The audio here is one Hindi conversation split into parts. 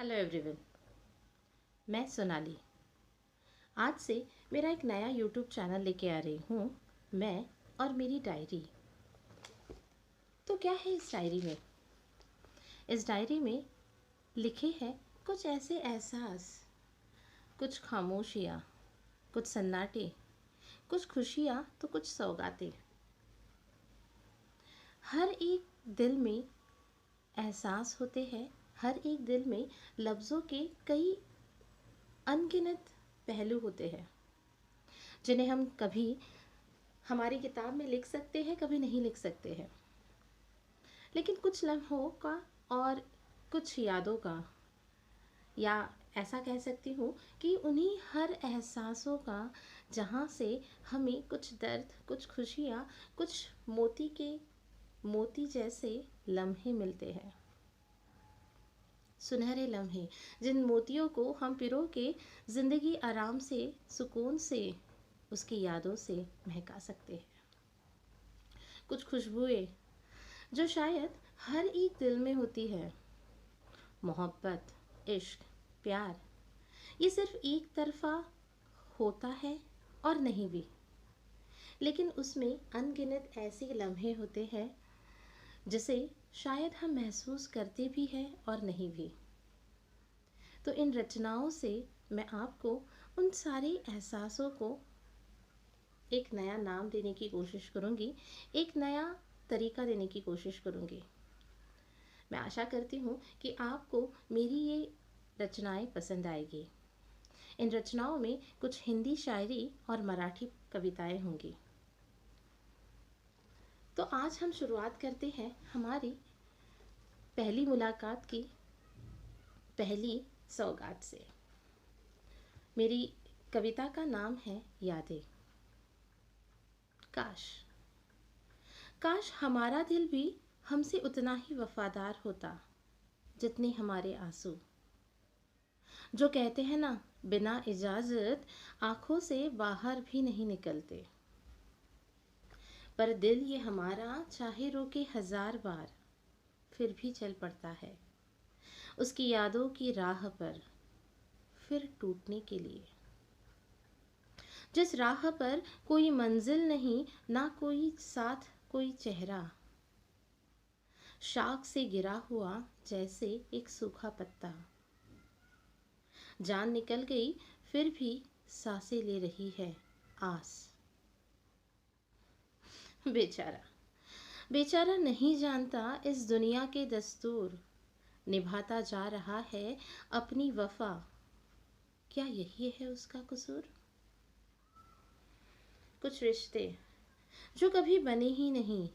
Hello everyone. मैं सोनाली आज से मेरा एक नया यूट्यूब चैनल लेके आ रही हूँ। मैं और मेरी डायरी। तो क्या है इस डायरी में? इस डायरी में लिखे हैं कुछ ऐसे एहसास, कुछ खामोशियाँ, कुछ सन्नाटे, कुछ खुशियाँ तो कुछ सौगातें। हर एक दिल में एहसास होते हैं, हर एक दिल में लफ्ज़ों के कई अनगिनत पहलू होते हैं जिन्हें हम कभी हमारी किताब में लिख सकते हैं, कभी नहीं लिख सकते हैं। लेकिन कुछ लम्हों का और कुछ यादों का, या ऐसा कह सकती हूँ कि उन्हीं हर एहसासों का जहाँ से हमें कुछ दर्द, कुछ खुशियाँ, कुछ मोती जैसे लम्हे मिलते हैं। सुनहरे लम्हे, जिन मोतियों को हम पिरो के ज़िंदगी आराम से, सुकून से, उसकी यादों से महका सकते हैं। कुछ खुशबुएं जो शायद हर एक दिल में होती है। मोहब्बत, इश्क, प्यार, ये सिर्फ एक तरफा होता है और नहीं भी, लेकिन उसमें अनगिनत ऐसे लम्हे होते हैं जिसे शायद हम महसूस करते भी हैं और नहीं भी। तो इन रचनाओं से मैं आपको उन सारे एहसासों को एक नया नाम देने की कोशिश करूँगी, एक नया तरीका देने की कोशिश करूँगी। मैं आशा करती हूँ कि आपको मेरी ये रचनाएं पसंद आएगी। इन रचनाओं में कुछ हिंदी शायरी और मराठी कविताएं होंगी। तो आज हम शुरुआत करते हैं हमारी पहली मुलाकात की पहली सौगात से। मेरी कविता का नाम है यादें। काश काश हमारा दिल भी हमसे उतना ही वफादार होता जितने हमारे आंसू। जो कहते हैं ना, बिना इजाजत आंखों से बाहर भी नहीं निकलते। पर दिल ये हमारा चाहे रोके 1000 बार, फिर भी चल पड़ता है उसकी यादों की राह पर, फिर टूटने के लिए। जिस राह पर कोई मंजिल नहीं, ना कोई साथ, कोई चेहरा, शाख से गिरा हुआ जैसे एक सूखा पत्ता। जान निकल गई फिर भी सांसें ले रही है आस। बेचारा बेचारा नहीं जानता इस दुनिया के दस्तूर, निभाता जा रहा है अपनी वफा। क्या यही है उसका कसूर? कुछ रिश्ते जो कभी बने ही नहीं,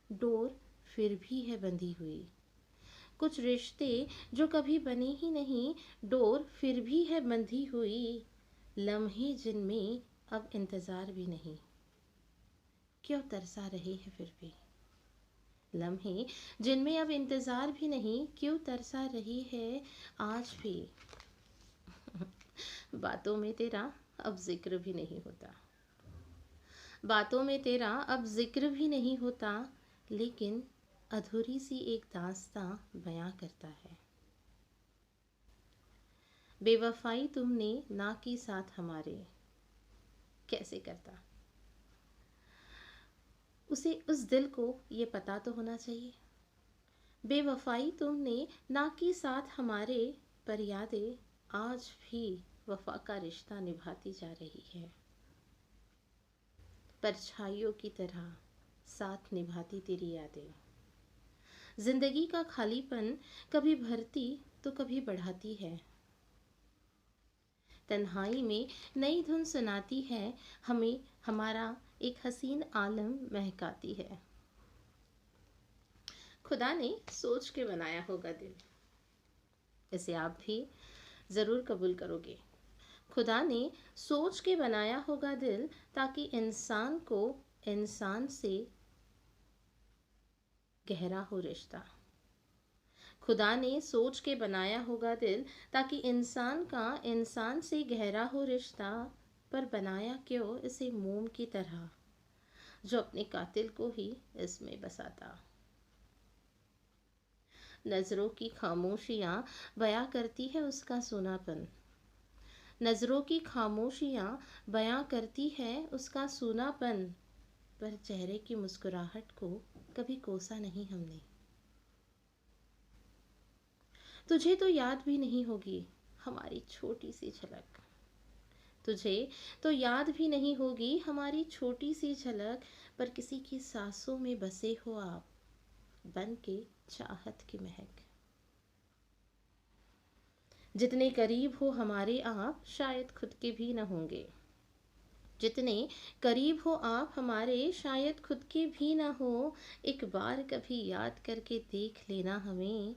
डोर फिर भी है बंधी हुई। कुछ रिश्ते जो कभी बने ही नहीं, डोर फिर भी है बंधी हुई। लम्हे जिनमें अब इंतजार भी नहीं, क्यों तरसा रहे हैं फिर भी। लम्हे जिनमें अब इंतजार भी नहीं, क्यों तरसा रही है आज भी। बातों में तेरा अब जिक्र भी नहीं होता, बातों में तेरा अब जिक्र भी नहीं होता, लेकिन अधूरी सी एक दास्तां बयां करता है। बेवफाई तुमने ना की साथ हमारे, कैसे करता? उसे, उस दिल को ये पता तो होना चाहिए। बेवफाई तुमने ना की साथ हमारे, पर यादें आज भी वफा का रिश्ता निभाती जा रही है। परछाइयों की तरह साथ निभाती तेरी यादें। जिंदगी का खालीपन कभी भरती तो कभी बढ़ाती है। तन्हाई में नई धुन सुनाती है हमें, हमारा एक हसीन आलम महकाती है। खुदा ने सोच के बनाया होगा दिल, इसे आप भी ज़रूर कबूल करोगे। खुदा ने सोच के बनाया होगा दिल, ताकि इंसान को इंसान से गहरा हो रिश्ता। खुदा ने सोच के बनाया होगा दिल, ताकि इंसान का इंसान से गहरा हो रिश्ता। पर बनाया क्यों इसे मोम की तरह, जो अपने कातिल को ही इसमें बसाता। नज़रों की खामोशियाँ बयां करती है उसका सूनापन। नज़रों की खामोशियाँ बयां करती है उसका सूनापन, पर चेहरे की मुस्कुराहट को कभी कोसा नहीं हमने। तुझे तो याद भी नहीं होगी हमारी छोटी सी झलक, तुझे तो याद भी नहीं होगी हमारी छोटी सी झलक, पर किसी की सांसों में बसे हो आप, बन के चाहत की महक। जितने करीब हो हमारे आप शायद खुद के भी न होंगे, जितने करीब हो आप हमारे शायद खुद के भी ना हो। एक बार कभी याद करके देख लेना हमें,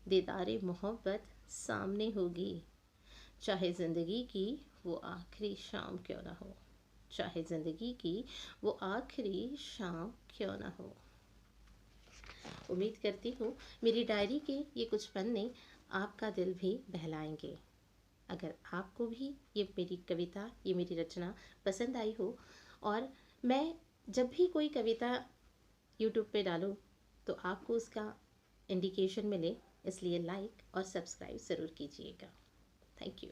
दीदारे मोहब्बत सामने होगी, चाहे ज़िंदगी की वो आखिरी शाम क्यों ना हो, चाहे ज़िंदगी की वो आखिरी शाम क्यों ना हो। उम्मीद करती हूँ मेरी डायरी के ये कुछ पन्ने आपका दिल भी बहलाएंगे। अगर आपको भी ये मेरी कविता, ये मेरी रचना पसंद आई हो, और मैं जब भी कोई कविता यूट्यूब पे डालूँ तो आपको उसका इंडिकेशन मिले, इसलिए लाइक और सब्सक्राइब ज़रूर कीजिएगा। Thank you.